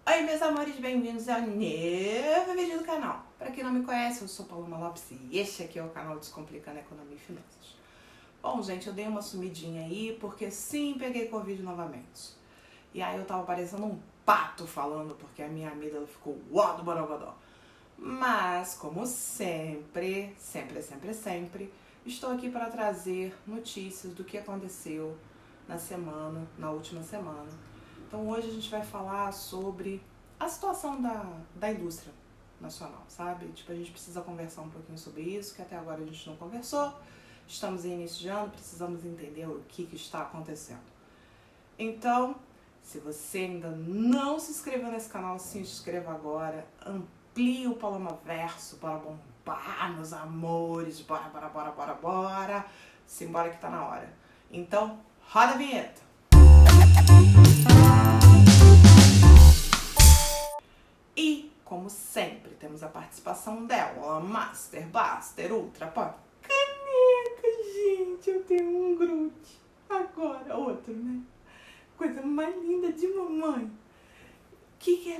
Oi, meus amores, bem-vindos ao novo vídeo do canal. Para quem não me conhece, eu sou Paloma Lopes e este aqui é o canal Descomplicando Economia e Finanças. Bom, gente, eu dei uma sumidinha aí porque sim, peguei Covid novamente. E aí eu tava parecendo um pato falando porque a minha amígdala ficou uó do borogodó. Mas, como sempre, estou aqui para trazer notícias do que aconteceu na última semana. Então hoje a gente vai falar sobre a situação da indústria nacional, sabe? Tipo, a gente precisa conversar um pouquinho sobre isso, que até agora a gente não conversou. Estamos em início de ano, precisamos entender o que está acontecendo. Então, se você ainda não se inscreveu nesse canal, se inscreva agora, amplie o Paloma Verso para bombar, meus amores, bora. Simbora que tá na hora. Então, roda a vinheta! E, como sempre, temos a participação dela, Master Blaster Ultra Pop. Caneca, gente, eu tenho um Groot. Agora, outro, né? Coisa mais linda de mamãe.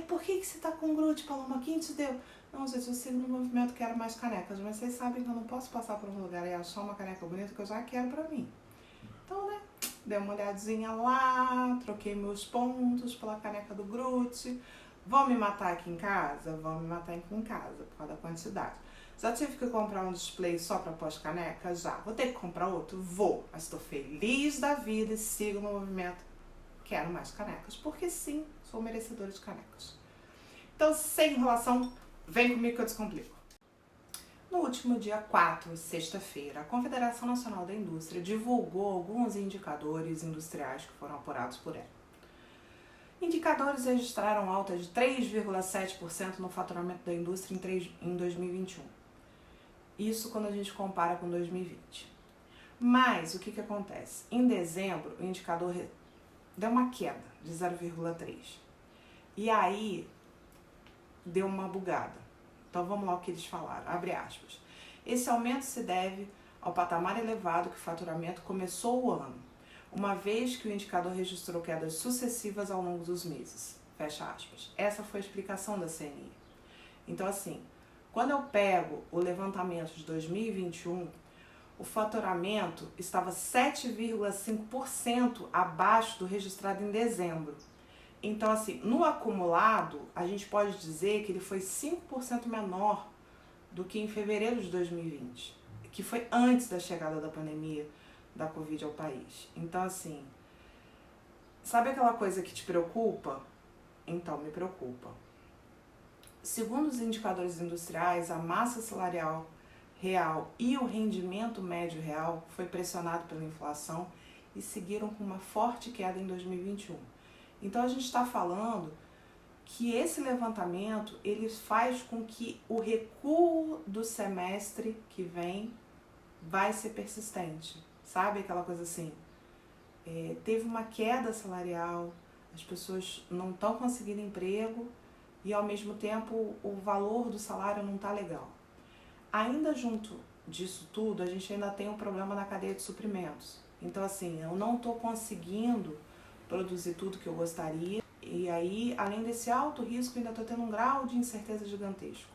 Por que você tá com Groot, Paloma? Quem te deu? Não, gente, eu sigo no movimento, quero mais canecas. Mas vocês sabem que eu não posso passar por um lugar e achar uma caneca bonita que eu já quero pra mim. Então, né, dei uma olhadinha lá, troquei meus pontos pela caneca do Groot. Vão me matar aqui em casa? Vão me matar aqui em casa, por causa da quantidade. Já tive que comprar um display só pra pós-caneca? Já. Vou ter que comprar outro? Vou. Mas estou feliz da vida e sigo no movimento. Quero mais canecas, porque sim, sou merecedora de canecas. Então, sem enrolação, vem comigo que eu descomplico. No último dia 4, sexta-feira, a Confederação Nacional da Indústria divulgou alguns indicadores industriais que foram apurados por ela. Indicadores registraram alta de 3,7% no faturamento da indústria em 2021. Isso quando a gente compara com 2020. Mas o que acontece? Em dezembro, o indicador deu uma queda de 0,3%. E aí, deu uma bugada. Então vamos lá o que eles falaram, abre aspas. Esse aumento se deve ao patamar elevado que o faturamento começou o ano, uma vez que o indicador registrou quedas sucessivas ao longo dos meses. Fecha aspas. Essa foi a explicação da CNI. Então assim, quando eu pego o levantamento de 2021, o faturamento estava 7,5% abaixo do registrado em dezembro. Então assim, no acumulado, a gente pode dizer que ele foi 5% menor do que em fevereiro de 2020, que foi antes da chegada da pandemia da Covid ao país. Então assim, sabe aquela coisa que te preocupa? Então me preocupa. Segundo os indicadores industriais, a massa salarial real e o rendimento médio real foi pressionado pela inflação e seguiram com uma forte queda em 2021. Então a gente está falando que esse levantamento ele faz com que o recuo do semestre que vem vai ser persistente. Sabe aquela coisa assim? Teve uma queda salarial, as pessoas não estão conseguindo emprego e ao mesmo tempo o valor do salário não está legal. Ainda junto disso tudo, a gente ainda tem um problema na cadeia de suprimentos. Então assim, eu não estou conseguindo produzir tudo que eu gostaria e aí, além desse alto risco, ainda estou tendo um grau de incerteza gigantesco.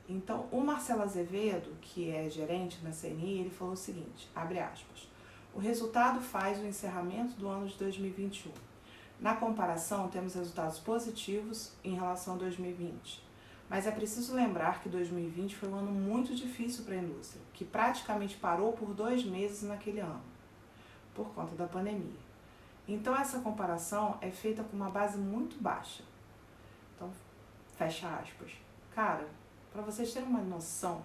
Então, o Marcelo Azevedo, que é gerente na CNI, ele falou o seguinte, abre aspas, o resultado faz o encerramento do ano de 2021. Na comparação, temos resultados positivos em relação a 2020. Mas é preciso lembrar que 2020 foi um ano muito difícil para a indústria, que praticamente parou por 2 meses naquele ano, por conta da pandemia. Então essa comparação é feita com uma base muito baixa. Então, fecha aspas. Cara, para vocês terem uma noção,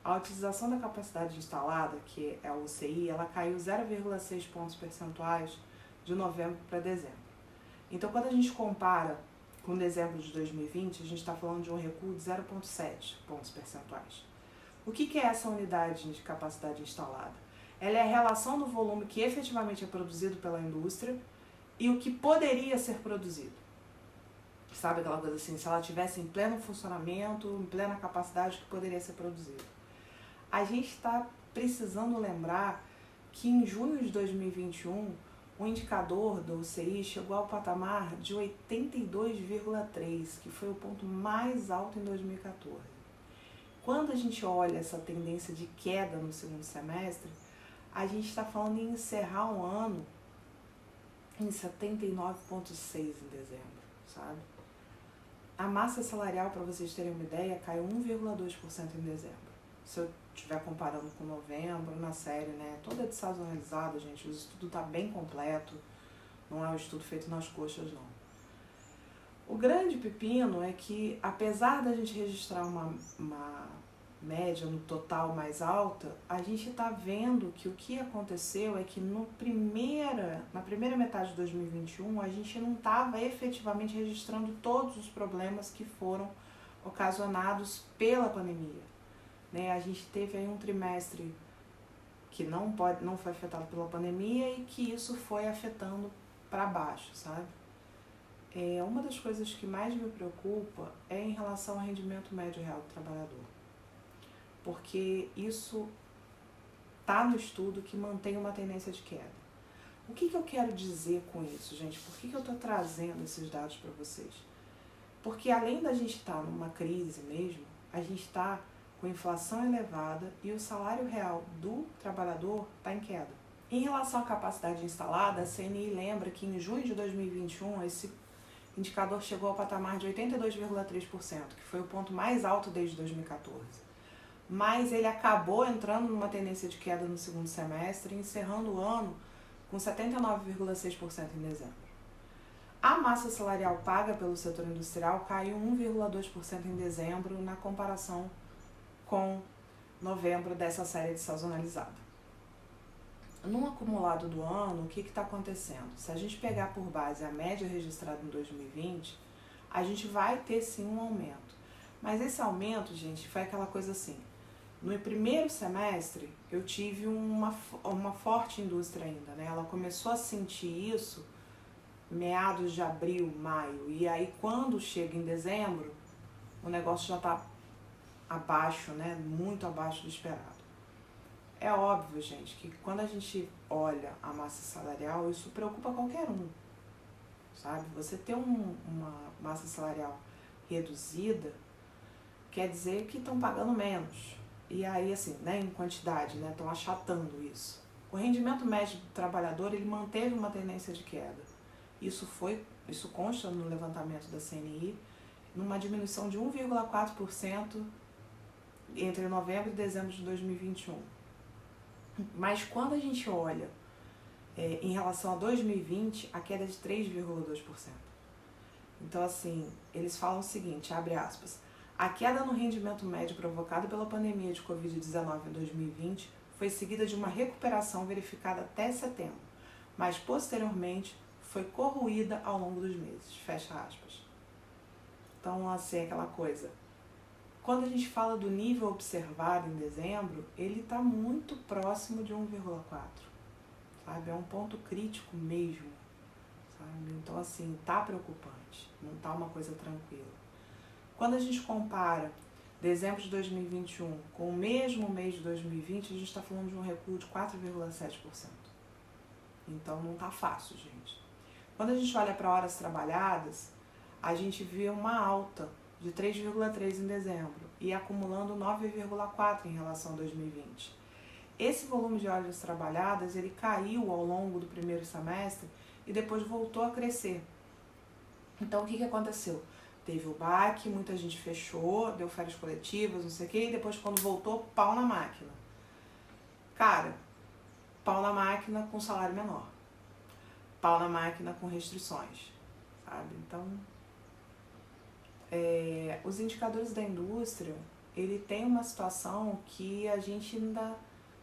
a utilização da capacidade instalada, que é a UCI, ela caiu 0,6 pontos percentuais de novembro para dezembro. Então quando a gente compara com dezembro de 2020, a gente está falando de um recuo de 0,7 pontos percentuais. O que é essa unidade de capacidade instalada? Ela é a relação do volume que efetivamente é produzido pela indústria e o que poderia ser produzido. Sabe aquela coisa assim, se ela estivesse em pleno funcionamento, em plena capacidade, que poderia ser produzido. A gente está precisando lembrar que em junho de 2021, o indicador do CI chegou ao patamar de 82,3, que foi o ponto mais alto em 2014. Quando a gente olha essa tendência de queda no segundo semestre, a gente está falando em encerrar um ano em 79,6 em dezembro, sabe? A massa salarial, para vocês terem uma ideia, caiu 1,2% em dezembro. Se eu estiver comparando com novembro, na série, né, toda desazonalizada, gente, o estudo está bem completo, não é um estudo feito nas coxas, não. O grande pepino é que, apesar da gente registrar uma média no total mais alta, a gente está vendo que o que aconteceu é que na primeira metade de 2021, a gente não estava efetivamente registrando todos os problemas que foram ocasionados pela pandemia. Né? A gente teve aí um trimestre que não foi afetado pela pandemia e que isso foi afetando para baixo, sabe? Uma das coisas que mais me preocupa é em relação ao rendimento médio real do trabalhador. Porque isso está no estudo que mantém uma tendência de queda. O que eu quero dizer com isso, gente? Por que eu estou trazendo esses dados para vocês? Porque além da gente estar numa crise mesmo, a gente está com inflação elevada e o salário real do trabalhador está em queda. Em relação à capacidade instalada, a CNI lembra que em junho de 2021 esse indicador chegou ao patamar de 82,3%, que foi o ponto mais alto desde 2014. Mas ele acabou entrando numa tendência de queda no segundo semestre, encerrando o ano com 79,6% em dezembro. A massa salarial paga pelo setor industrial caiu 1,2% em dezembro na comparação com novembro dessa série de sazonalizada. No acumulado do ano, o que está acontecendo? Se a gente pegar por base a média registrada em 2020, a gente vai ter sim um aumento. Mas esse aumento, gente, foi aquela coisa assim. No primeiro semestre, eu tive uma forte indústria ainda, né? Ela começou a sentir isso meados de abril, maio. E aí, quando chega em dezembro, o negócio já está abaixo, né? Muito abaixo do esperado. É óbvio, gente, que quando a gente olha a massa salarial, isso preocupa qualquer um, sabe? Você ter uma massa salarial reduzida quer dizer que estão pagando menos. E aí, assim, né, em quantidade, né, estão achatando isso. O rendimento médio do trabalhador, ele manteve uma tendência de queda. Isso consta no levantamento da CNI, numa diminuição de 1,4% entre novembro e dezembro de 2021. Mas quando a gente olha em relação a 2020, a queda é de 3,2%. Então, assim, eles falam o seguinte, abre aspas, a queda no rendimento médio provocada pela pandemia de Covid-19 em 2020 foi seguida de uma recuperação verificada até setembro, mas posteriormente foi corroída ao longo dos meses, fecha aspas. Então, assim, aquela coisa. Quando a gente fala do nível observado em dezembro, ele está muito próximo de 1,4, sabe? É um ponto crítico mesmo, sabe? Então, assim, tá preocupante, não tá uma coisa tranquila. Quando a gente compara dezembro de 2021 com o mesmo mês de 2020, a gente está falando de um recuo de 4,7%. Então, não tá fácil, gente. Quando a gente olha para horas trabalhadas, a gente vê uma alta de 3,3 em dezembro e acumulando 9,4 em relação a 2020. Esse volume de horas trabalhadas, ele caiu ao longo do primeiro semestre e depois voltou a crescer. Então, o que aconteceu? Teve o baque, muita gente fechou, deu férias coletivas, não sei o quê, e depois quando voltou, pau na máquina. Cara, pau na máquina com salário menor. Pau na máquina com restrições, sabe? Então, os indicadores da indústria, ele tem uma situação que a gente ainda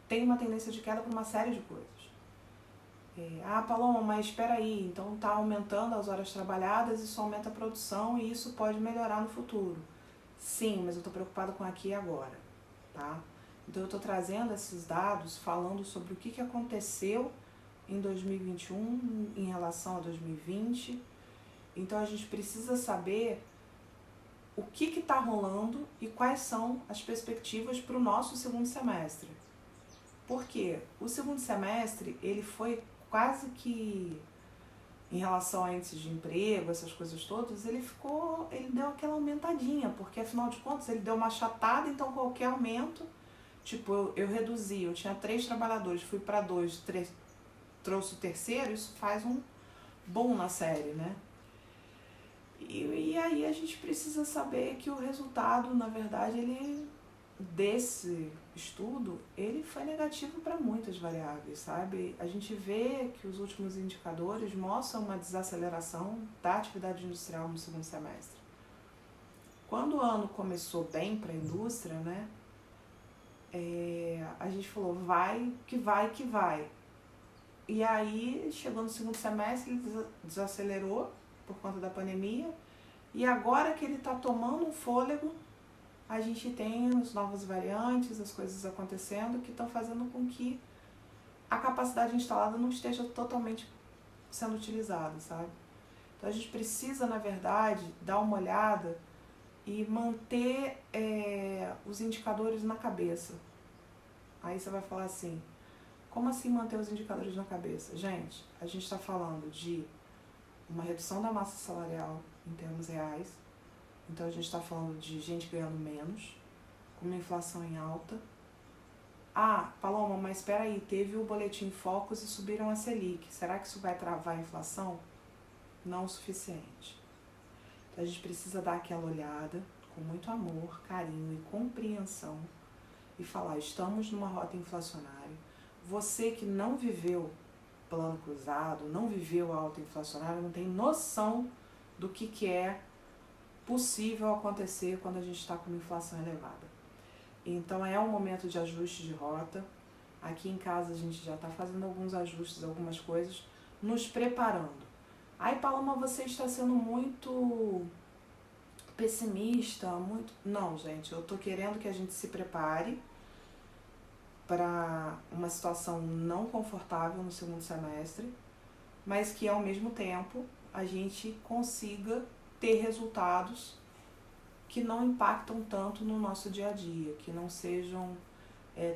tem uma tendência de queda por uma série de coisas. Paloma, mas espera aí, então está aumentando as horas trabalhadas, isso aumenta a produção e isso pode melhorar no futuro. Sim, mas eu estou preocupada com aqui e agora, tá? Então eu estou trazendo esses dados falando sobre o que aconteceu em 2021 em relação a 2020. Então a gente precisa saber o que está rolando e quais são as perspectivas para o nosso segundo semestre. Por quê? O segundo semestre, ele foi quase que, em relação a índices de emprego, essas coisas todas, ele deu aquela aumentadinha, porque afinal de contas ele deu uma achatada, então qualquer aumento, tipo, eu reduzi, eu tinha 3 trabalhadores, fui para 2, 3, trouxe o terceiro, isso faz um boom na série, né? E aí a gente precisa saber que o resultado, na verdade, desse estudo, ele foi negativo para muitas variáveis, sabe? A gente vê que os últimos indicadores mostram uma desaceleração da atividade industrial no segundo semestre. Quando o ano começou bem para a indústria, né, a gente falou, vai que vai que vai. E aí, chegou no segundo semestre, ele desacelerou por conta da pandemia, e agora que ele está tomando um fôlego, a gente tem as novas variantes, as coisas acontecendo, que estão fazendo com que a capacidade instalada não esteja totalmente sendo utilizada, sabe? Então a gente precisa, na verdade, dar uma olhada e manter os indicadores na cabeça. Aí você vai falar assim, como assim manter os indicadores na cabeça? Gente, a gente está falando de uma redução da massa salarial em termos reais. Então a gente está falando de gente ganhando menos, com uma inflação em alta. Ah, Paloma, mas espera aí, teve o boletim Focus e subiram a Selic. Será que isso vai travar a inflação? Não o suficiente. Então a gente precisa dar aquela olhada com muito amor, carinho e compreensão e falar, estamos numa rota inflacionária. Você que não viveu plano cruzado, não viveu a alta inflacionária, não tem noção do que é possível acontecer quando a gente está com uma inflação elevada. Então é um momento de ajuste de rota. Aqui em casa a gente já está fazendo alguns ajustes, algumas coisas, nos preparando. Aí, Paloma, você está sendo muito pessimista, muito... Não, gente, eu estou querendo que a gente se prepare para uma situação não confortável no segundo semestre, mas que ao mesmo tempo a gente consiga ter resultados que não impactam tanto no nosso dia a dia, que não sejam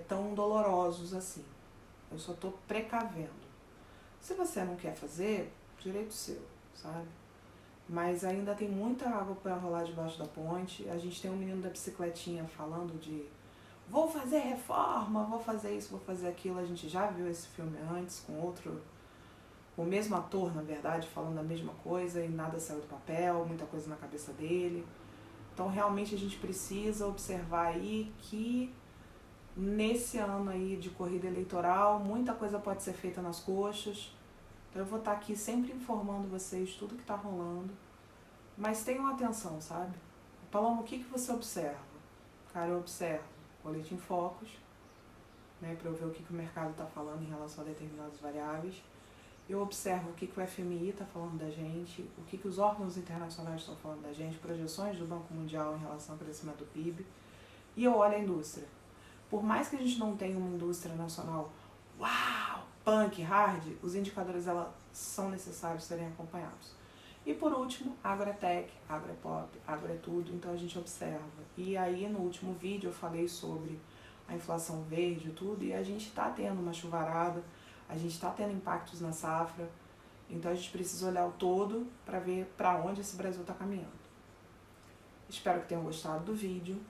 tão dolorosos assim. Eu só estou precavendo. Se você não quer fazer, direito seu, sabe? Mas ainda tem muita água para rolar debaixo da ponte. A gente tem um menino da bicicletinha falando de vou fazer reforma, vou fazer isso, vou fazer aquilo. A gente já viu esse filme antes com o mesmo ator, na verdade, falando a mesma coisa e nada saiu do papel, muita coisa na cabeça dele. Então, realmente, a gente precisa observar aí que nesse ano aí de corrida eleitoral, muita coisa pode ser feita nas coxas. Então, eu vou estar aqui sempre informando vocês tudo que está rolando. Mas tenham atenção, sabe? Paloma, o que você observa? Cara, eu observo boletim Focus, né, para eu ver o que o mercado está falando em relação a determinadas variáveis. Eu observo o que o FMI está falando da gente, o que os órgãos internacionais estão falando da gente, projeções do Banco Mundial em relação ao crescimento do PIB. E eu olho a indústria. Por mais que a gente não tenha uma indústria nacional, uau, punk, hard, os indicadores são necessários serem acompanhados. E por último, agro é tech, agro é pop, agro é tudo, então a gente observa. E aí no último vídeo eu falei sobre a inflação verde e tudo, e a gente está tendo uma chuvarada, a gente está tendo impactos na safra, então a gente precisa olhar o todo para ver para onde esse Brasil está caminhando. Espero que tenham gostado do vídeo.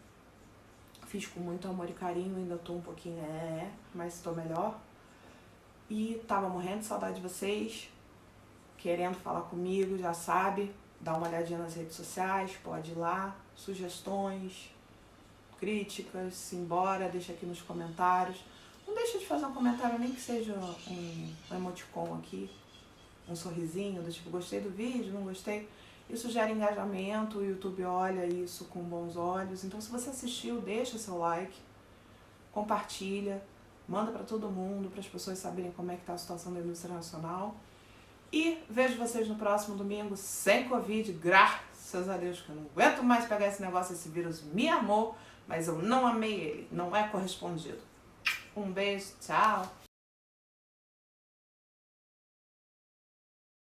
Fiz com muito amor e carinho, ainda estou um pouquinho mas estou melhor. E tava morrendo de saudade de vocês, querendo falar comigo, já sabe, dá uma olhadinha nas redes sociais, pode ir lá, sugestões, críticas, simbora, deixa aqui nos comentários. Não deixa de fazer um comentário, nem que seja um emoticon aqui, um sorrisinho, do tipo, gostei do vídeo, não gostei. Isso gera engajamento, o YouTube olha isso com bons olhos. Então, se você assistiu, deixa seu like, compartilha, manda para todo mundo, para as pessoas saberem como é que está a situação da indústria nacional. E vejo vocês no próximo domingo, sem Covid, graças a Deus, que eu não aguento mais pegar esse negócio, esse vírus me amou, mas eu não amei ele, não é correspondido. Um beijo, tchau!